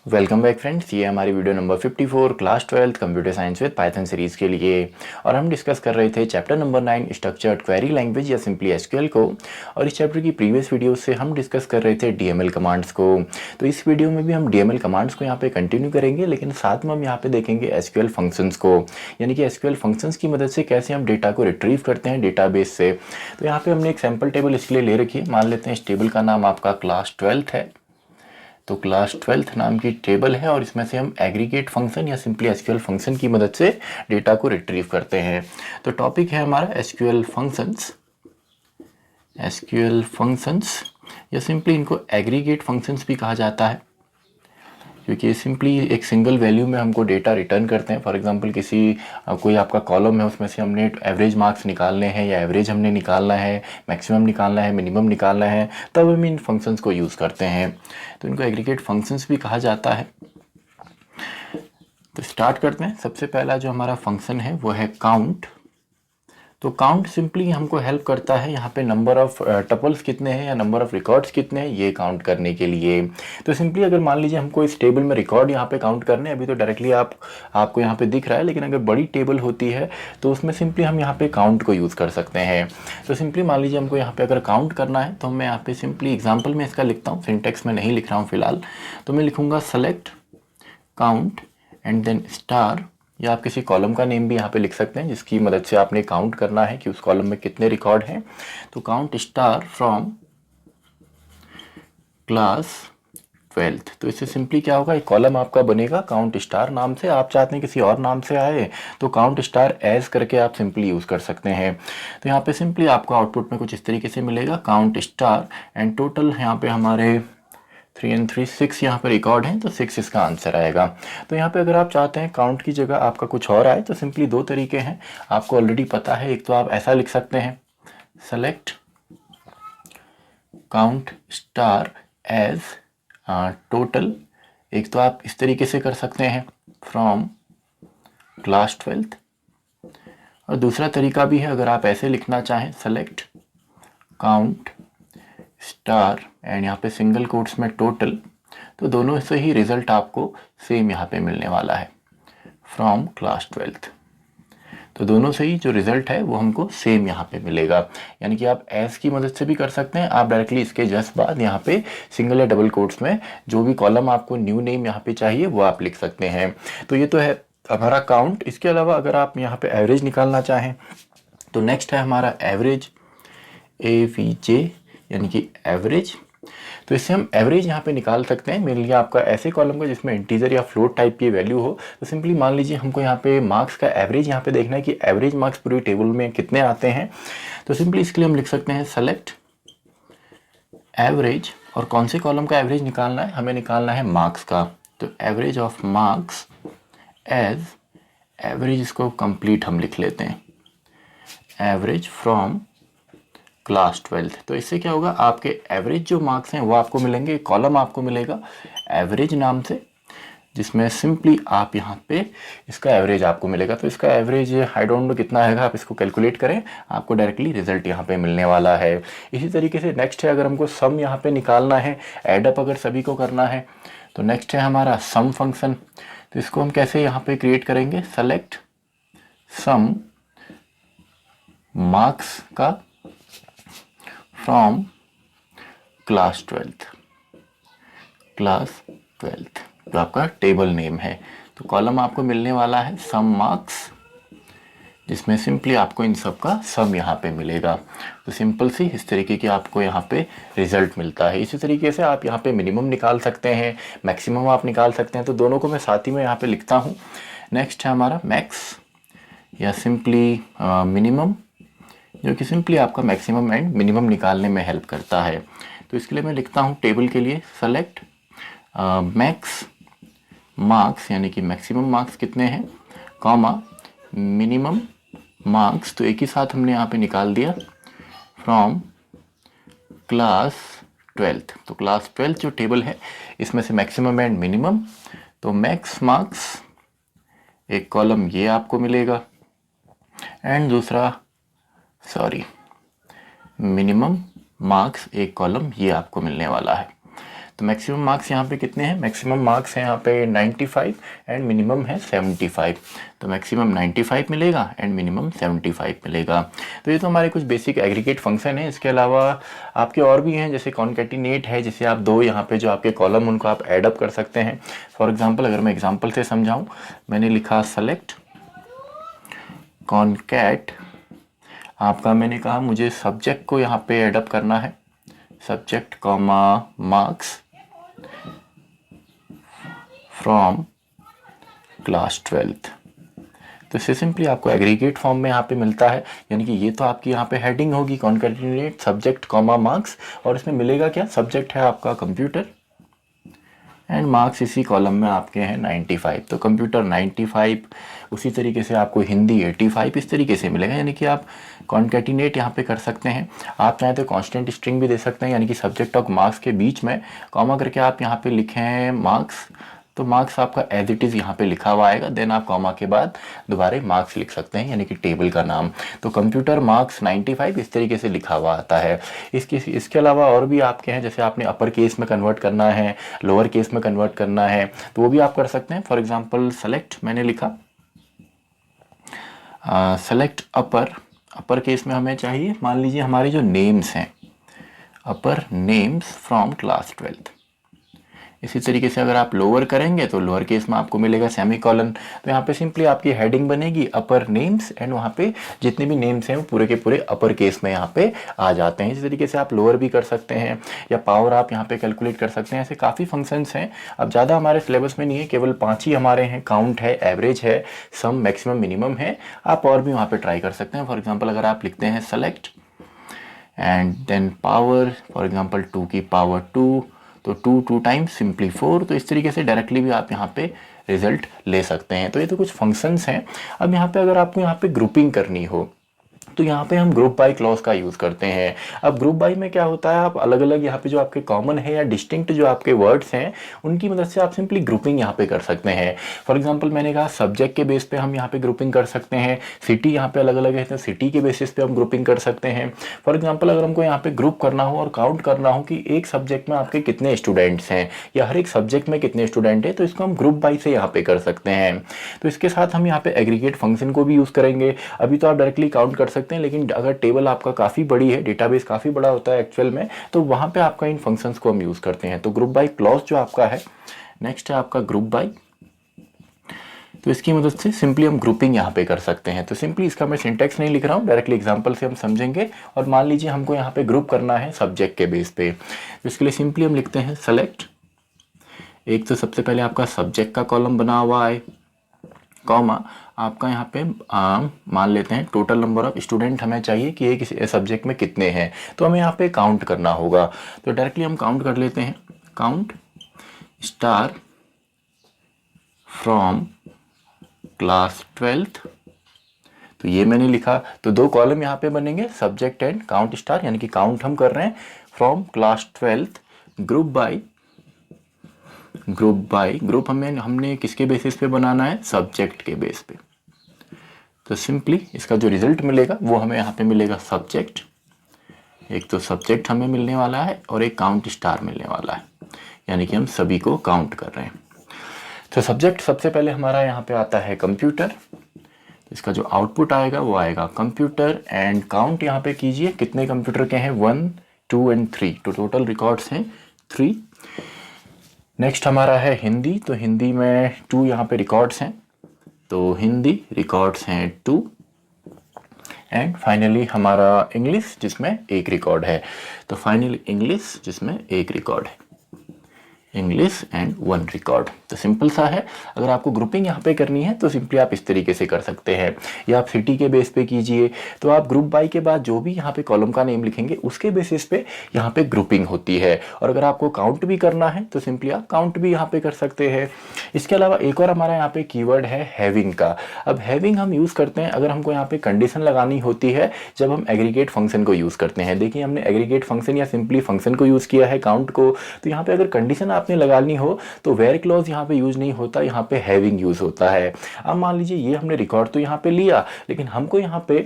Welcome back friends, ये हमारी video number 54 class 12 computer science with Python series के लिए। और हम डिस्कस कर रहे थे chapter number 9 structured query language या सिंपली एसक्यूएल को। और इस चैप्टर की प्रीवियस वीडियो से हम डिस्कस कर रहे थे डीएमएल कमांड्स को। तो इस वीडियो में भी हम डीएमएल कमांड्स को यहाँ पे कंटिन्यू करेंगे, लेकिन साथ में हम यहाँ पे देखेंगे एसक्यूएल फंक्शंस को, यानी कि एसक्यूएल फंक्शंस की मदद से कैसे हम डेटा को रिट्रीव करते हैं डेटाबेस से। तो यहाँ पे हमने एक सैम्पल टेबल इसलिए ले रखी है। मान लेते हैं इस टेबल का नाम आपका क्लास 12 है, तो क्लास 12 नाम की टेबल है और इसमें से हम एग्रीगेट फंक्शन या सिंपली एसक्यूएल फंक्शन की मदद से डेटा को रिट्रीव करते हैं। तो टॉपिक है हमारा एसक्यूएल फंक्शंस या सिंपली इनको एग्रीगेट फंक्शंस भी कहा जाता है, क्योंकि ये सिंपली एक सिंगल वैल्यू में हमको डेटा रिटर्न करते हैं। फॉर एग्जांपल कोई आपका कॉलम है, उसमें से हमने एवरेज मार्क्स निकालने हैं या एवरेज हमने निकालना है, मैक्सिमम निकालना है, मिनिमम निकालना है, तब हम इन फंक्शंस को यूज़ करते हैं। तो इनको एग्रीगेट फंक्शंस भी कहा जाता है। तो स्टार्ट करते हैं। सबसे पहला जो हमारा फंक्शन है वो है काउंट। तो काउंट सिंपली हमको हेल्प करता है यहाँ पे नंबर ऑफ टपल्स कितने हैं या नंबर ऑफ रिकॉर्ड्स कितने हैं ये काउंट करने के लिए। तो सिंपली अगर मान लीजिए हमको इस टेबल में रिकॉर्ड यहाँ पे काउंट करने हैं, अभी तो डायरेक्टली आपको यहाँ पे दिख रहा है, लेकिन अगर बड़ी टेबल होती है तो उसमें सिंपली हम यहाँ पे काउंट को यूज़ कर सकते हैं। तो सिंपली मान लीजिए हमको यहाँ पे अगर काउंट करना है तो मैं यहाँ पे सिंपली एग्जाम्पल में इसका लिखता हूँ, सिंटेक्स में नहीं लिख रहा हूँ फिलहाल। तो मैं लिखूँगा select count and then star, या आप किसी कॉलम का नेम भी यहाँ पे लिख सकते हैं जिसकी मदद से आपने काउंट करना है कि उस कॉलम में कितने रिकॉर्ड हैं। तो काउंट स्टार फ्रॉम क्लास 12। तो इससे सिंपली क्या होगा, एक कॉलम आपका बनेगा काउंट स्टार नाम से। आप चाहते हैं किसी और नाम से आए तो काउंट स्टार एज करके आप सिंपली यूज़ कर सकते हैं। तो यहाँ पे सिंपली आपको आउटपुट में कुछ इस तरीके से मिलेगा, काउंट स्टार एंड टोटल यहाँ पे हमारे 3 and 3 6 यहाँ पर रिकॉर्ड हैं, तो 6 इसका आंसर आएगा। तो यहाँ पे अगर आप चाहते हैं काउंट की जगह आपका कुछ और आए तो सिंपली दो तरीके हैं, आपको ऑलरेडी पता है। एक तो आप ऐसा लिख सकते हैं, select count star as total. एक तो आप इस तरीके से कर सकते हैं, फ्रॉम क्लास 12। और दूसरा तरीका भी है, अगर आप ऐसे लिखना चाहें, सेलेक्ट काउंट स्टार एंड यहाँ पे सिंगल कोट्स में टोटल। तो दोनों से ही रिजल्ट आपको सेम यहाँ पे मिलने वाला है, फ्रॉम क्लास 12। तो दोनों से ही जो रिजल्ट है वो हमको सेम यहाँ पे मिलेगा। यानी कि आप एस की मदद से भी कर सकते हैं, आप डायरेक्टली इसके जस्ट बाद यहाँ पे सिंगल या डबल कोट्स में जो भी कॉलम आपको न्यू नेम यहाँ पे चाहिए वो आप लिख सकते हैं। तो ये तो है हमारा काउंट। इसके अलावा अगर आप यहाँ पे एवरेज निकालना चाहें तो नेक्स्ट है हमारा एवरेज, AVJ, यानी कि एवरेज। तो इससे हम एवरेज यहाँ पे निकाल सकते हैं। मेरे लिए आपका ऐसे कॉलम का जिसमें इंटीजर या फ्लोट टाइप की वैल्यू हो। तो सिंपली मान लीजिए हमको यहाँ पे मार्क्स का एवरेज यहाँ पे देखना है कि एवरेज मार्क्स पूरी टेबल में कितने आते हैं। तो सिंपली इसके लिए हम लिख सकते हैं सेलेक्ट एवरेज, और कौन से कॉलम का एवरेज निकालना है, हमें निकालना है मार्क्स का। तो average of marks as average, इसको कंप्लीट हम लिख लेते हैं, एवरेज फ्रॉम क्लास 12। तो इससे क्या होगा, आपके एवरेज जो मार्क्स हैं वो आपको मिलेंगे, कॉलम आपको मिलेगा एवरेज नाम से, जिसमें सिंपली आप यहाँ पे इसका एवरेज आपको मिलेगा। तो इसका एवरेज आई डोंट नो कितना आएगा, आप इसको कैलकुलेट करें, आपको डायरेक्टली रिजल्ट यहाँ पे मिलने वाला है। इसी तरीके से नेक्स्ट है, अगर हमको सम यहाँ पे निकालना है, एडअप अगर सभी को करना है, तो नेक्स्ट है हमारा सम फंक्शन। तो इसको हम कैसे यहाँ पे क्रिएट करेंगे, सेलेक्ट सम मार्क्स का फ्रॉम क्लास 12 जो आपका टेबल नेम है। तो कॉलम आपको मिलने वाला है सम मार्क्स, जिसमें सिंपली आपको इन सब का सम यहाँ पे मिलेगा। तो सिंपल सी इस तरीके की आपको यहाँ पे रिजल्ट मिलता है। इसी तरीके से आप यहाँ पे मिनिमम निकाल सकते हैं, मैक्सिमम आप निकाल सकते हैं। तो दोनों को मैं साथ ही में यहाँ पे लिखता हूँ। नेक्स्ट है हमारा मैक्स या सिंपली मिनिमम, जो कि सिंपली आपका मैक्सिमम एंड मिनिमम निकालने में हेल्प करता है। तो इसके लिए मैं लिखता हूँ टेबल के लिए सेलेक्ट मैक्स मार्क्स, यानी कि मैक्सिमम मार्क्स कितने हैं, कॉमा मिनिमम मार्क्स, तो एक ही साथ हमने यहाँ पे निकाल दिया, फ्रॉम क्लास 12। तो क्लास 12 जो टेबल है इसमें से मैक्सिमम एंड मिनिमम, तो मैक्स मार्क्स एक कॉलम ये आपको मिलेगा एंड दूसरा मिनिमम मार्क्स एक कॉलम ये आपको मिलने वाला है। तो मैक्सिमम मार्क्स यहाँ पे कितने हैं, मैक्सिमम मार्क्स हैं यहाँ पे 95 एंड मिनिमम है 75। तो मैक्सिमम 95 मिलेगा एंड मिनिमम 75 मिलेगा। तो ये तो हमारे कुछ बेसिक एग्रीगेट फंक्शन है। इसके अलावा आपके और भी हैं, जैसे कॉन्कैटिनेट है, जैसे आप दो यहाँ पे जो आपके कॉलम उनको आप ऐड अप कर सकते हैं। फॉर एग्जांपल अगर मैं एग्जांपल से समझाऊं, मैंने लिखा सेलेक्ट कॉन्कैट, आपका मैंने कहा मुझे सब्जेक्ट को यहाँ पे ऐड अप करना है, subject comma marks from class 12th। तो इससे सिंपली आपको एग्रीगेट फॉर्म में यहाँ पे मिलता है, यानी कि ये तो आपकी यहाँ पे हेडिंग होगी कॉन्कैटिनेट सब्जेक्ट कॉमा मार्क्स, और इसमें मिलेगा क्या, सब्जेक्ट है आपका कंप्यूटर एंड मार्क्स इसी कॉलम में आपके हैं 95। तो कंप्यूटर 95, उसी तरीके से आपको हिंदी 85 इस तरीके से मिलेगा। यानी कि आप कॉन्कैटिनेट यहाँ पे कर सकते हैं। आप चाहें तो कांस्टेंट स्ट्रिंग भी दे सकते हैं, यानी कि सब्जेक्ट और मार्क्स के बीच में कॉमा करके आप यहाँ पे लिखें मार्क्स, तो मार्क्स आपका एज इट इज़ यहाँ पे लिखा हुआ आएगा, देन आप कॉमा के बाद दोबारा मार्क्स लिख सकते हैं, यानी कि टेबल का नाम। तो कंप्यूटर मार्क्स 95 इस तरीके से लिखा हुआ आता है। इसके अलावा और भी आपके हैं, जैसे आपने अपर केस में कन्वर्ट करना है, लोअर केस में कन्वर्ट करना है, तो वो भी आप कर सकते हैं। फॉर एग्जाम्पल सेलेक्ट मैंने लिखा, सेलेक्ट अपर केस में हमें चाहिए, मान लीजिए हमारे जो नेम्स हैं, अपर नेम्स फ्रॉम क्लास 12th। इसी तरीके से अगर आप लोअर करेंगे तो लोअर केस में आपको मिलेगा सेमीकोलन। तो यहाँ पे सिंपली आपकी हेडिंग बनेगी अपर नेम्स एंड वहाँ पे जितने भी नेम्स हैं वो पूरे के पूरे अपर केस में यहाँ पे आ जाते हैं। इसी तरीके से आप लोअर भी कर सकते हैं, या पावर आप यहाँ पे कैलकुलेट कर सकते हैं। ऐसे काफ़ी फंक्शंस हैं। अब ज़्यादा हमारे सिलेबस में नहीं है, केवल 5 ही हमारे हैं, काउंट है, एवरेज है, सम, मैक्सिमम, मिनिमम है। आप और भी वहाँ पर ट्राई कर सकते हैं। फॉर एग्जाम्पल अगर आप लिखते हैं select and then power, for example 2 की पावर 2, तो 2 टाइम्स सिंपली 4, तो इस तरीके से डायरेक्टली भी आप यहाँ पे रिजल्ट ले सकते हैं। तो ये तो कुछ फंक्शंस हैं। अब यहाँ पे अगर आपको यहाँ पे ग्रुपिंग करनी हो तो यहाँ पे हम ग्रुप बाय क्लॉज का यूज़ करते हैं। अब ग्रुप बाय में क्या होता है, आप अलग अलग यहाँ पे जो आपके कॉमन है या डिस्टिंक्ट जो आपके वर्ड्स हैं उनकी मदद से आप सिंपली ग्रुपिंग यहाँ पे कर सकते हैं। फॉर एग्जांपल मैंने कहा सब्जेक्ट के बेस पे हम यहाँ पे ग्रुपिंग कर सकते हैं, सिटी यहाँ पे अलग अलग है तो सिटी के बेसिस पे हम ग्रुपिंग कर सकते हैं। फॉर एग्जाम्पल अगर हमको यहाँ पे ग्रुप करना हो और काउंट करना हो कि एक सब्जेक्ट में आपके कितने स्टूडेंट्स हैं या हर एक सब्जेक्ट में कितने स्टूडेंट है, तो इसको हम ग्रुप बाय से यहाँ पे कर सकते हैं। तो इसके साथ हम यहाँ पे एग्रीगेट फंक्शन को भी यूज़ करेंगे। अभी तो आप डायरेक्टली काउंट कर सकते हैं, लेकिन अगर टेबल आपका काफ़ी बड़ी है, डेटाबेस काफ़ी बड़ा होता है एक्चुअल में, तो वहाँ पे आपका इन फंक्शंस को हम यूज़ करते हैं। तो ग्रुप बाय क्लॉज जो आपका है, नेक्स्ट है आपका ग्रुप बाय। तो इसकी मदद से सिंपली हम ग्रुपिंग यहाँ पे कर सकते हैं। तो सिंपली इसका मैं सिंटेक्स नहीं लिख रहा हूँ, डायरेक्टली एग्जांपल से हम समझेंगे। और मान लीजिए हमको यहाँ पे ग्रुप करना है सब्जेक्ट के बेस पे, तो इसके लिए सिंपली हम लिखते हैं सेलेक्ट, एक तो सबसे पहले आपका सब्जेक्ट का कॉलम बना हुआ है, कॉमा आपका यहाँ पे मान लेते हैं टोटल नंबर ऑफ स्टूडेंट हमें चाहिए कि एक सब्जेक्ट में कितने हैं, तो हमें यहाँ पे काउंट करना होगा। तो डायरेक्टली हम काउंट कर लेते हैं, count star from class 12th। तो ये मैंने लिखा, तो 2 कॉलम यहाँ पे बनेंगे, सब्जेक्ट एंड काउंट स्टार, यानी कि काउंट हम कर रहे हैं फ्रॉम क्लास 12th। ग्रुप हमने किसके बेसिस पे बनाना है, सब्जेक्ट के बेस पे। तो सिंपली इसका जो रिजल्ट मिलेगा वो हमें यहाँ पे मिलेगा सब्जेक्ट, एक तो सब्जेक्ट हमें मिलने वाला है और एक काउंट स्टार मिलने वाला है, यानी कि हम सभी को काउंट कर रहे हैं। तो सब्जेक्ट सबसे पहले हमारा यहाँ पे आता है कंप्यूटर, तो इसका जो आउटपुट आएगा वो आएगा कंप्यूटर। एंड काउंट यहाँ पे कीजिए कितने कंप्यूटर के हैं, 1, 2 एंड 3, तो टोटल रिकॉर्ड्स हैं 3। नेक्स्ट हमारा है हिंदी, तो हिंदी में 2 यहाँ पे रिकॉर्ड्स हैं, तो हिंदी रिकॉर्ड्स हैं 2। एंड फाइनली हमारा इंग्लिश जिसमें 1 रिकॉर्ड है, तो फाइनली इंग्लिश जिसमें 1 रिकॉर्ड है, इंग्लिश एंड 1 रिकॉर्ड। तो सिंपल सा है। अगर आपको ग्रुपिंग यहाँ पे करनी है तो सिंपली आप इस तरीके से कर सकते हैं, या आप सिटी के बेस पे कीजिए। तो आप ग्रुप बाय के बाद जो भी यहाँ पे कॉलम का नेम लिखेंगे उसके बेसिस पे यहाँ पे ग्रुपिंग होती है। और अगर आपको काउंट भी करना है तो सिंपली आप काउंट भी यहाँ पे कर सकते हैं। इसके अलावा एक और हमारा यहाँ पे कीवर्ड है हैविंग का। अब हैविंग हम यूज़ करते हैं अगर हमको यहाँ पे कंडीशन लगानी होती है, जब हम एग्रीगेट फंक्शन को यूज़ करते हैं। देखिए हमने एग्रीगेट फंक्शन या सिंपली फंक्शन को यूज़ किया है काउंट को, तो यहाँ पे अगर कंडीशन आपने लगानी हो तो वेयर क्लॉज यहाँ पे यूज नहीं होता, यहाँ पे हैविंग यूज होता है। अब मान लीजिए ये हमने रिकॉर्ड तो यहाँ पे लिया, लेकिन हमको यहाँ पे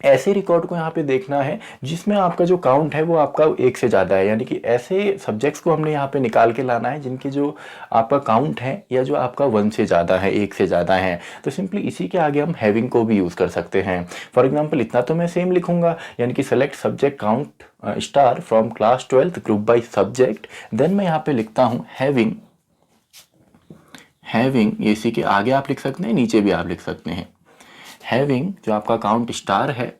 ऐसे रिकॉर्ड को यहाँ पे देखना है जिसमें आपका जो काउंट है वो आपका एक से ज़्यादा है, यानी कि ऐसे सब्जेक्ट्स को हमने यहाँ पे निकाल के लाना है जिनकी जो आपका काउंट है या जो आपका 1 से ज़्यादा है, 1 से ज़्यादा है। तो सिंपली इसी के आगे हम हैविंग को भी यूज़ कर सकते हैं। फॉर एग्जाम्पल इतना तो मैं सेम लिखूंगा, यानी कि select subject count star from class 12 group by subject. Then मैं यहाँ पे लिखता हूँ हैविंग, ये इसी के आगे आप लिख सकते हैं, नीचे भी आप लिख सकते हैं। हैविंग जो आपका काउंट स्टार है,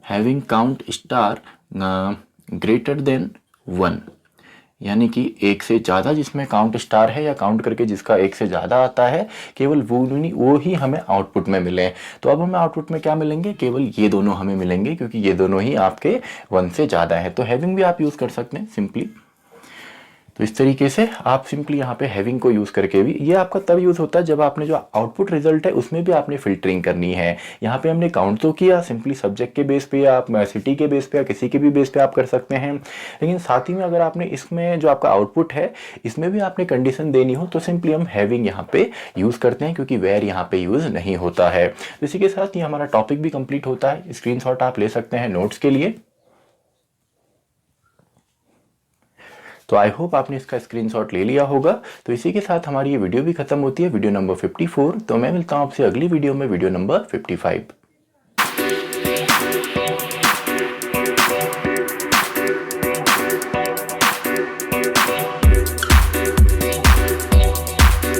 having count star greater than 1, यानी कि 1 से ज़्यादा जिसमें काउंट स्टार है या काउंट करके जिसका 1 से ज़्यादा आता है, केवल वो ही हमें आउटपुट में मिले। तो अब हमें आउटपुट में क्या मिलेंगे, केवल ये दोनों हमें मिलेंगे क्योंकि ये दोनों ही आपके 1 से ज़्यादा है। तो हैविंग भी आप यूज़ कर सकते हैं सिंपली। तो इस तरीके से आप सिंपली यहाँ पे हैविंग को यूज़ करके भी, ये आपका तब यूज़ होता है जब आपने जो आउटपुट रिजल्ट है उसमें भी आपने फिल्टरिंग करनी है। यहाँ पे हमने काउंट तो किया सिंपली सब्जेक्ट के बेस पे या आप सिटी के बेस पे या किसी के भी बेस पे आप कर सकते हैं, लेकिन साथ ही में अगर आपने इसमें जो आपका आउटपुट है इसमें भी आपने कंडीशन देनी हो तो सिंपली हम हैविंग यहाँ पे यूज़ करते हैं, क्योंकि वेयर यहाँ पे यूज़ नहीं होता है। तो इसी के साथ ये हमारा टॉपिक भी कंप्लीट होता है। स्क्रीनशॉट आप ले सकते हैं नोट्स के लिए। तो आई होप आपने इसका स्क्रीनशॉट ले लिया होगा। तो इसी के साथ हमारी ये वीडियो भी खत्म होती है, वीडियो नंबर 54। तो मैं मिलता हूँ आपसे अगली वीडियो में, वीडियो नंबर 55।